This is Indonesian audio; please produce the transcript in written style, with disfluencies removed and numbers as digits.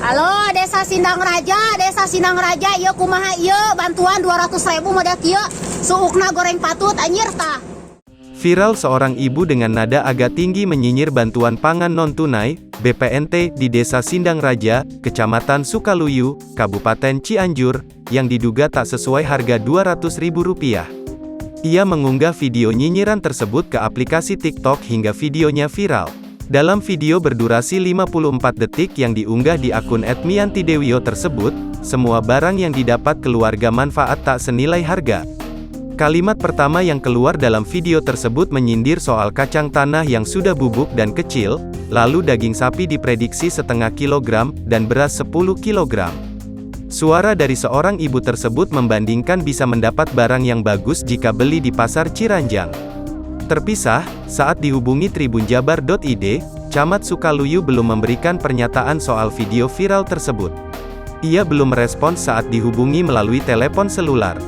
Halo, Desa Sindang Raja, ieu kumaha ieu bantuan 200.000 modal kieu. Suukna goreng patut anjir tah. Viral seorang ibu dengan nada agak tinggi menyinyir bantuan pangan non-tunai, BPNT, di Desa Sindang Raja, Kecamatan Sukaluyu, Kabupaten Cianjur, yang diduga tak sesuai harga Rp200.000. Ia mengunggah video nyinyiran tersebut ke aplikasi TikTok hingga videonya viral. Dalam video berdurasi 54 detik yang diunggah di akun @miantidewio tersebut, semua barang yang didapat keluarga manfaat tak senilai harga. Kalimat pertama yang keluar dalam video tersebut menyindir soal kacang tanah yang sudah bubuk dan kecil, lalu daging sapi diprediksi setengah kilogram, dan beras 10 kilogram. Suara dari seorang ibu tersebut membandingkan bisa mendapat barang yang bagus jika beli di pasar Ciranjang. Terpisah, saat dihubungi tribunjabar.id, Camat Sukaluyu belum memberikan pernyataan soal video viral tersebut. Ia belum merespons saat dihubungi melalui telepon selular.